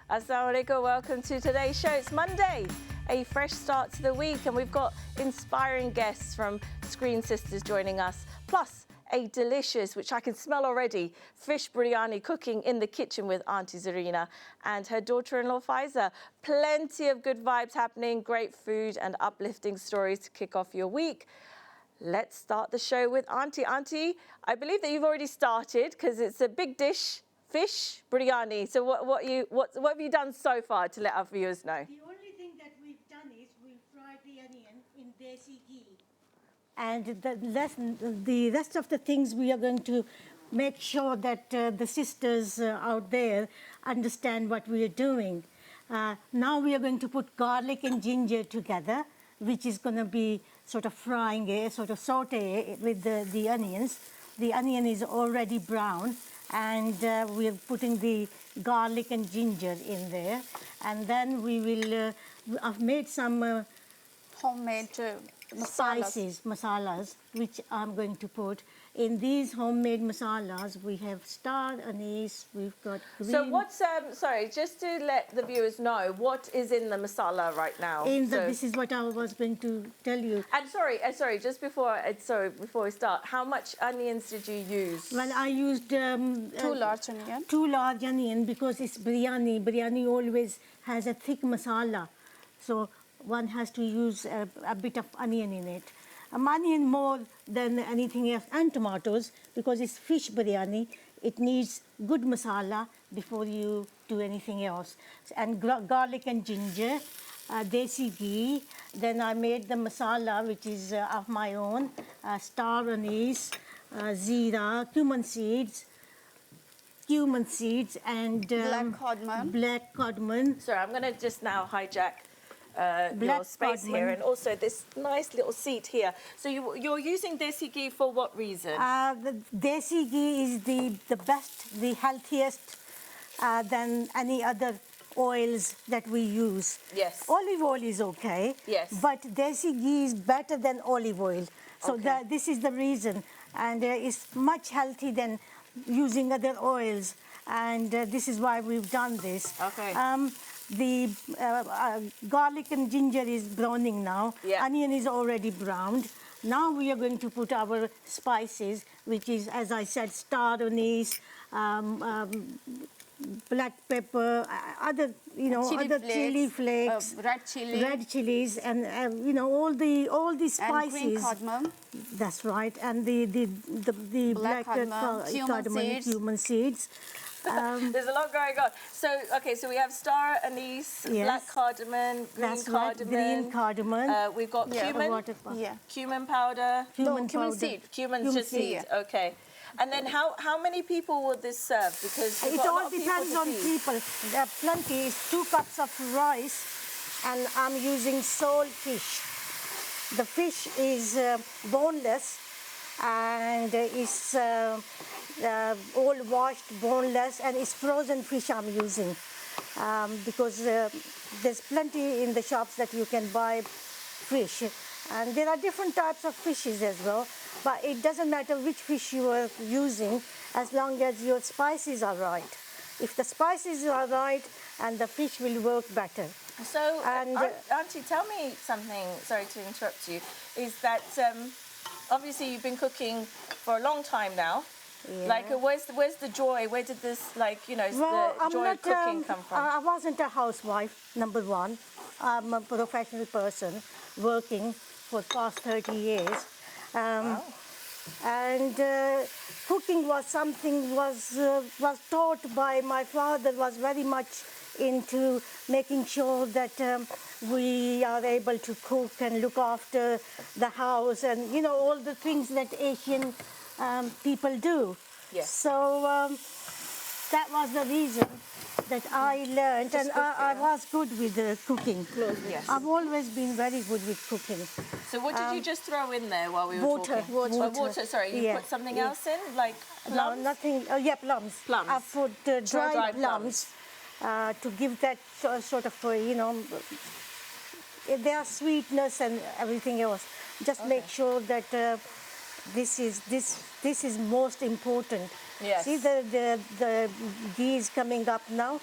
Assalamu alaikum, welcome to today's show. It's Monday, a fresh start to the week, and we've got inspiring guests from Screen Sisters joining us, plus a delicious, which I can smell already, fish biryani cooking in the kitchen with Auntie Zarina and her daughter-in-law Faiza. Plenty of good vibes happening, great food and uplifting stories to kick off your week. Let's start the show with Auntie. Auntie, I believe that you've already started because it's a big dish, fish biryani. So what have you done so far to let our viewers know? The only thing that we've done is we've fried the onion in desi ghee. And the rest of the things we are going to make sure that the sisters out there understand what we are doing. Now we are going to put garlic and ginger together, which is going to be sort of frying it, sort of saute with the onions. The onion is already brown, and we are putting the garlic and ginger in there. And then we will, I've made some homemade masalas, which I'm going to put. In these homemade masalas, we have star anise, we've got green. So what's, sorry, just to let the viewers know, what is in the masala right now? This is what I was going to tell you. And sorry, just before we start, how much onions did you use? Well, I used two large onions. 2 large onions because it's biryani. Biryani always has a thick masala. So one has to use a bit of onion in it. Onion more than anything else, and tomatoes, because it's fish biryani. It needs good masala before you do anything else. And garlic and ginger, desi ghee. Then I made the masala, which is of my own, star anise, zira, cumin seeds, and black cardamom. Sorry, I'm going to just now hijack your space here, and also this nice little seat here. So you're using desi ghee for what reason? The desi ghee is the best, the healthiest than any other oils that we use. Yes. Olive oil is okay. Yes. But desi ghee is better than olive oil. So okay. This is the reason. And it's much healthy than using other oils. And this is why we've done this. Okay. The garlic and ginger is browning now. Yeah. Onion is already browned. Now we are going to put our spices, which is, as I said, star anise, black pepper, other chili flakes, red chilies, and all the spices. And green cardamom. That's right, and the black cardamom, cumin seeds. There's a lot going on. So, okay, so we have star anise, yes. black cardamom, green cardamom. Green cardamom. We've got cumin, cumin powder. Cumin seed. Cumin seed, okay. And then how many people will this serve? Because it all depends on people. There are plenty. It's 2 cups of rice, and I'm using sole fish. The fish is boneless, and it's all washed, boneless, and it's frozen fish I'm using because there's plenty in the shops that you can buy fish. And there are different types of fishes as well, but it doesn't matter which fish you are using as long as your spices are right. If the spices are right, and the fish will work better. So, Auntie, tell me something, sorry to interrupt you, is that obviously you've been cooking for a long time now. Yeah. Like, where's the joy? Where did this, the joy of cooking come from? I wasn't a housewife, number one. I'm a professional person working for the past 30 years. Wow. And cooking was something was taught by my father, was very much into making sure that we are able to cook and look after the house and, all the things that Asian people do. Yes. So that was the reason that I learned, and I was good with cooking. Yes. I've always been very good with cooking. So what did you just throw in there while we were talking? Water. Sorry, you put something else in, like plums? No, nothing. Plums. Plums. I put dried plums to give that sort of, their sweetness and everything else. Just make sure that this is most important. Yes. See the ghee is coming up now.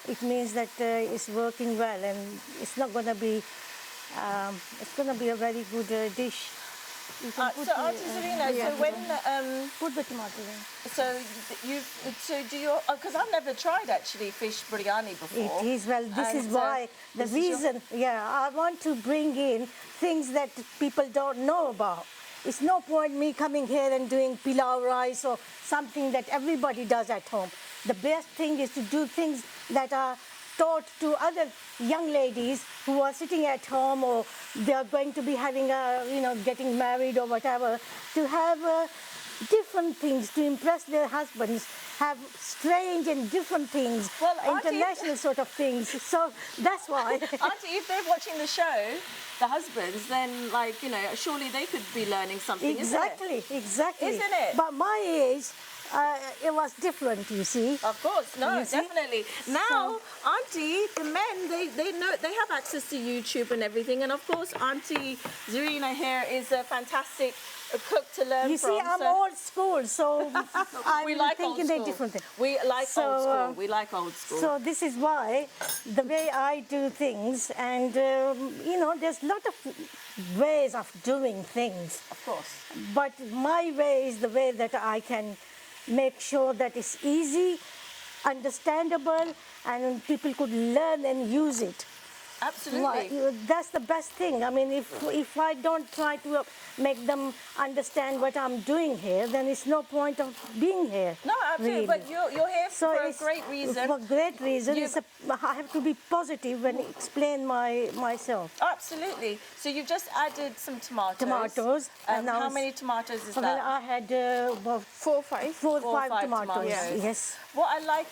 it means that it's working well, and it's not going to be. It's going to be a very good dish. You can put So Auntie Zarina, so when put the tomato in. so do you? Because I've never tried actually fish biryani before. It is, well, this is And, why, the this is your- reason, I want to bring in things that people don't know about. It's no point me coming here and doing pilau rice or something that everybody does at home. The best thing is to do things that are taught to other young ladies who are sitting at home, or they are going to be having getting married or whatever, to have different things to impress their husbands, have strange and different things, Well, Auntie- international sort of things. So that's why. Auntie, if they're watching the show, the husbands, then surely they could be learning something. Exactly. Isn't it? But my age, it was different, you see. Of course, no, You see? definitely. Now, Auntie, the men, they know, they have access to YouTube and everything, and of course, Auntie Zarina here is a fantastic cook to learn You from. see, I'm so old school, so I'm we like thinking old they're school. different things. We like So, old school. We like old school. So this is why the way I do things, and there's a lot of ways of doing things. of course. But my way is the way that I can make sure that it's easy, understandable, and people could learn and use it. Absolutely. That's the best thing. I mean, if I don't try to make them understand what I'm doing here, then it's no point of being here. No, absolutely. really. But you're here So for a it's- great reason. For great reason. You've- I have to be positive and explain myself. Absolutely. So you've just added some tomatoes. Tomatoes, and how now many tomatoes is Well, that? I had about 4, 5. four or Four or five five tomatoes. tomatoes. Yes. What I like,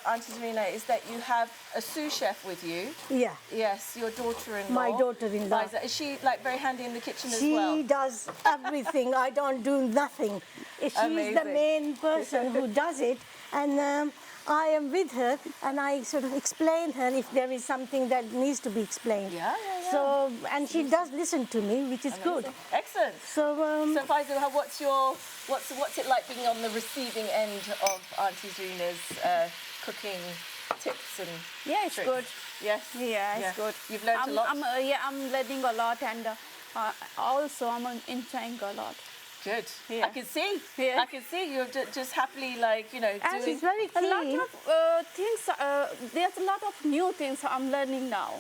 Auntie Zarina, is that you have a sous chef with you. Yeah. Yes, your daughter-in-law. My daughter-in-law. Liza. Is she very handy in the kitchen as She well? does everything. I don't do nothing. She's the Amazing. main person who does it, and I am with her, and I sort of explain her if there is something that needs to be explained. Yeah. So, and she does listen to me, which is good. Amazing. Excellent. So, So Faisal, what's it like being on the receiving end of Auntie Zarina's cooking tips and Yeah, it's tricks? good. Yes. Yeah, it's good. You've learned a lot. I'm learning a lot, and also I'm enjoying a lot. Good. Yeah. I can see. Yeah. I can see you're just happily And doing. she's very a lot keen. of things. There's a lot of new things I'm learning now.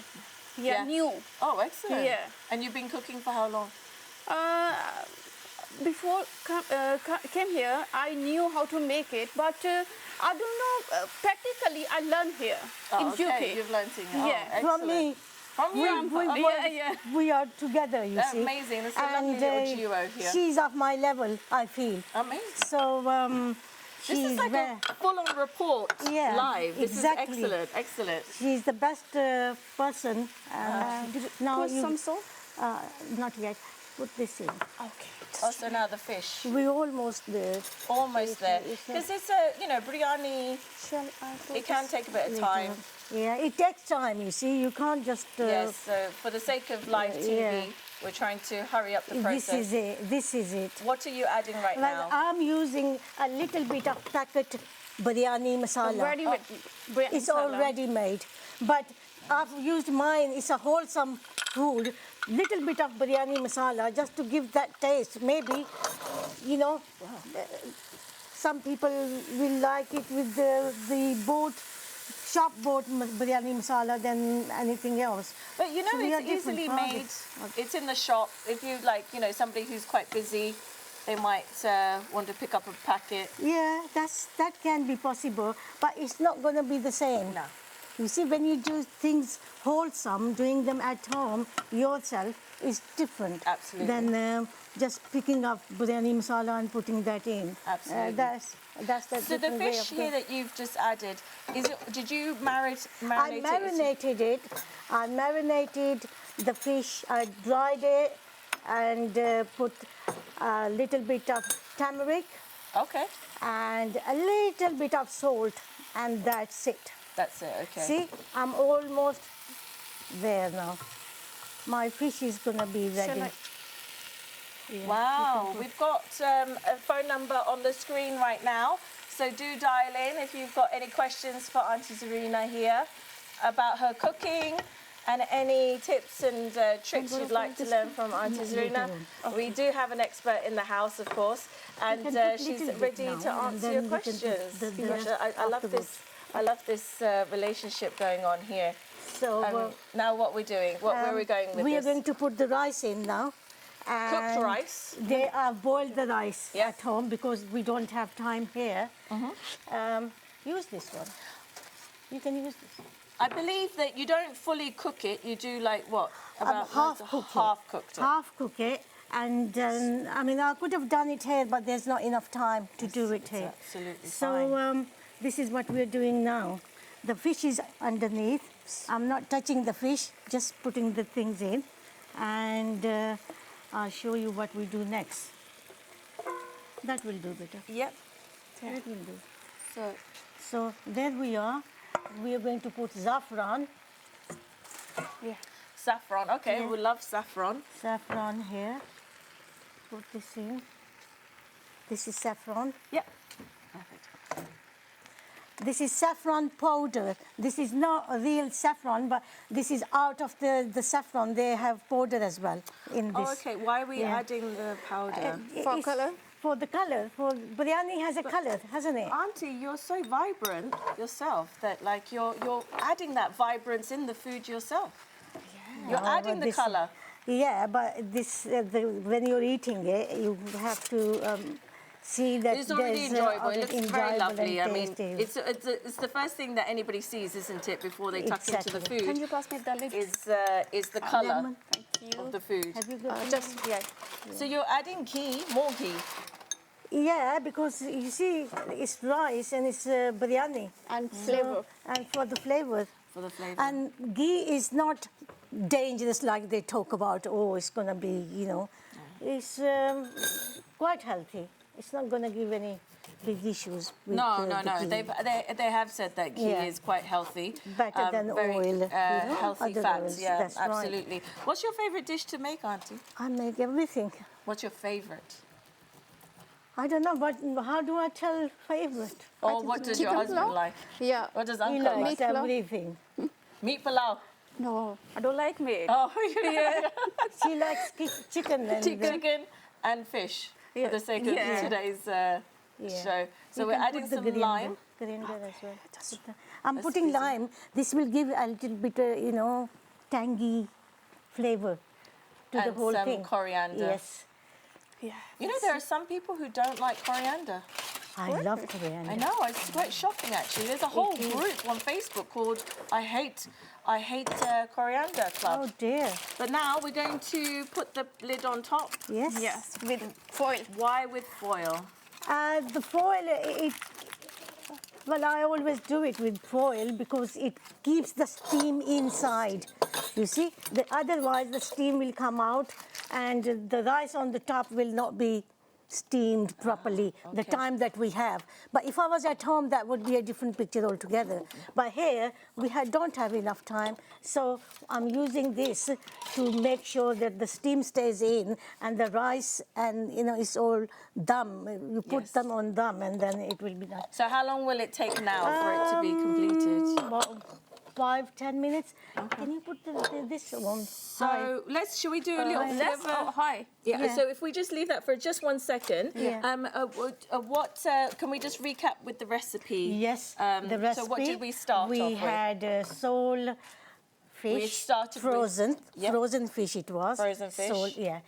Yeah. New. Oh, excellent. Yeah. And you've been cooking for how long? Before came here, I knew how to make it, but I don't know. Practically, I learned here in okay. UK. You've learned it. Oh, Yeah. excellent. From me, From you. we are together, you see. Amazing. It's a lovely little duo here. She's of my level, I feel. Amazing. So, This is she's like a full-on report Yeah, live. This exactly. is excellent. Excellent. she's the best person. Now Put some salt. not yet. Put this in. Okay. Also now the fish. We're almost there. Almost there. it's a- Because it's biryani. Shall I put It can take a bit of time. Yeah, it takes time. You see, you can't just. Yes. So for the sake of live TV, yeah. we're trying to hurry up the This process. is it. This is it. What are you adding right Well, now? I'm using a little bit of packet biryani masala. Ready with It's already made, but I've used mine. It's a wholesome food. Little bit of biryani masala just to give that taste. Maybe, some people will like it with the shop bought biryani masala than anything else. But So we are it's easily different made. products. It's in the shop. If you somebody who's quite busy, they might want to pick up a packet. Yeah, that can be possible, but it's not going to be the same. No. You see, when you do things wholesome, doing them at home yourself is different Absolutely. than just picking up biryani masala and putting that in. Absolutely. That's the So the different way fish of here doing. that you've just added, did you I marinate it? marinated it. I marinated the fish. I dried it and put a little bit of turmeric Okay. and a little bit of salt, and that's it. That's it. Okay. See, I'm almost there now. My fish is gonna be ready. Shall I? Yeah, Wow, we've got a phone number on the screen right now. So do dial in if you've got any questions for Auntie Zarina here about her cooking and any tips and tricks you'd like to learn from Auntie Zarina. We do have an expert in the house, of course, and she's ready to answer your questions. Gosh, I love this. I love this relationship going on here. So Now what we're doing? Where are we going with we are this? going to put the rice in now. Cooked rice. They are boiled the rice Yeah. at home because we don't have time here. Use this one. You can use this. I believe that you don't fully cook it. You do like what? About half cook it. half cooked it. Half cook it, and I mean I could have done it here, but there's not enough time to do it here. Absolutely So fine. this is what we're doing now. The fish is underneath. I'm not touching the fish, just putting the things in, and I'll show you what we do next. That will do better. Yep. That will do. So So there we are. We are going to put saffron. saffron. Okay, Yeah. we love saffron. Saffron here. Put this in. This is saffron. Yep. Perfect. This is saffron powder. This is not a real saffron, but this is out of the saffron. They have powder as well in this. Oh, okay. Why are we Yeah. adding the powder? For It's color? For the color. For biryani has a color, hasn't it? Auntie, you're so vibrant yourself that like you're adding that vibrance in the food yourself. You're Oh, adding but the this- color. Yeah, but this when you're eating it, you have to see that It's already there's, enjoyable. It it's looks very enjoyable lovely. I and mean, tasty. it's the first thing that anybody sees, isn't it, before they tuck into the Exactly. Can food? you pass me the lid? Is the color Lemon. Thank you. of the food. Have you got Just, yeah. So you're adding ghee, more ghee. Yeah, because you see, it's rice and it's biryani. And flavor. And for the flavor. For the flavor. And ghee is not dangerous like they talk about, oh, it's going to be, you know. It's quite healthy. It's not going to give any big issues with No. the ghee. They have said that ghee Yeah. is quite healthy. Better than very, oil, you know, healthy other fats, oils, yeah, that's right. absolutely. What's your favorite dish to make, Auntie? I make everything. What's your favorite? I don't know, but how do I tell favorite? Or what does your Chicken husband pulao? like? Yeah. What does He uncle likes like? Meat pulao. everything. Meat palau. No, I don't like meat. Oh, yeah. She likes chicken and Chicken and fish Yeah. for the sake of Yeah. today's Yeah. show. So You we're can adding put the some coriander- lime. coriander as well. I'm Let's putting squeeze it. lime. This will give a little bit, you know, tangy flavor to the And whole some thing. coriander. Yes, Yeah. You know, there are some people who don't like coriander. I love coriander. I know, it's quite shocking actually. There's a whole group on Facebook called I Hate Coriander Club. Oh dear. But now we're going to put the lid on top. Yes. Yes, with foil. Why with foil? The foil, well, I always do it with foil because it keeps the steam inside. You see, otherwise the steam will come out and the rice on the top will not be steamed properly the okay. time that we have. But if I was at home, that would be a different picture altogether. But here, we don't have enough time, so I'm using this to make sure that the steam stays in and the rice and, you know, it's all dum. You put Yes. them on dum and then it will be done. So how long will it take now for it to be completed? About 5-10 minutes. Can you put this one? So shall we do a little bit Less of a... or high? Yeah, Yeah. so if we just leave that for just 1 second, Yeah. can we just recap with the recipe? Yes, the recipe. So what did we start We off with? had sole fish, We started with- frozen, Yep. frozen fish it was. Frozen fish. Sole, yeah.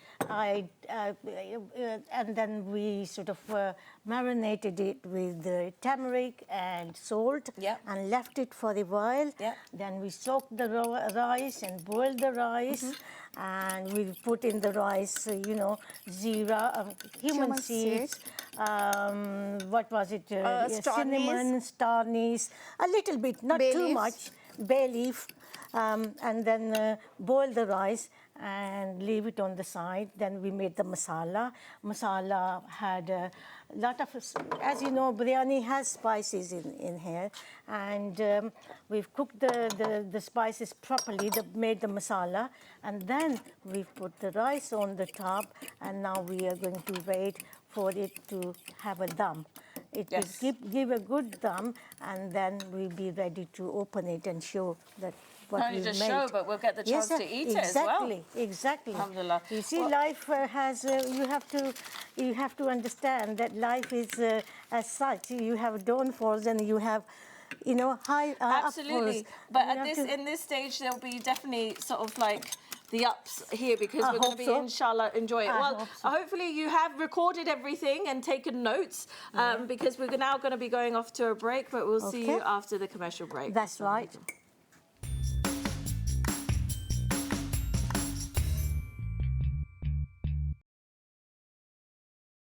And then we sort of marinated it with turmeric and salt Yep. and left it for a while. Yep. Then we soaked the rice and boiled the rice. And we put in the rice, you know, zira, cumin Cumin seeds, what was it? Star cinnamon, star anise, a little bit, not Bay too leaves. much, bay leaf, and then boil the rice and leave it on the side. Then we made the masala. Masala had a lot of, as you know, biryani has spices in here, and we've cooked the spices properly, made the masala, and then we've put the rice on the top, and now we are going to wait for it to have a dum. It Yes. will give a good dum, and then we'll be ready to open it and show that what Not only we've just made. show, but we'll get the chance to eat it as well. Exactly. Alhamdulillah. You see, Well- life has you have to understand that life is as such. You have downfalls and you have, high Absolutely. upfalls. But You at have this to- in this stage, there'll be definitely sort of like the ups here because I we're going to hope be, so. inshallah, enjoy it. I Well, hope so. hopefully you have recorded everything and taken notes because we're now going to be going off to a break, but we'll see you Okay. after the commercial break. That's right.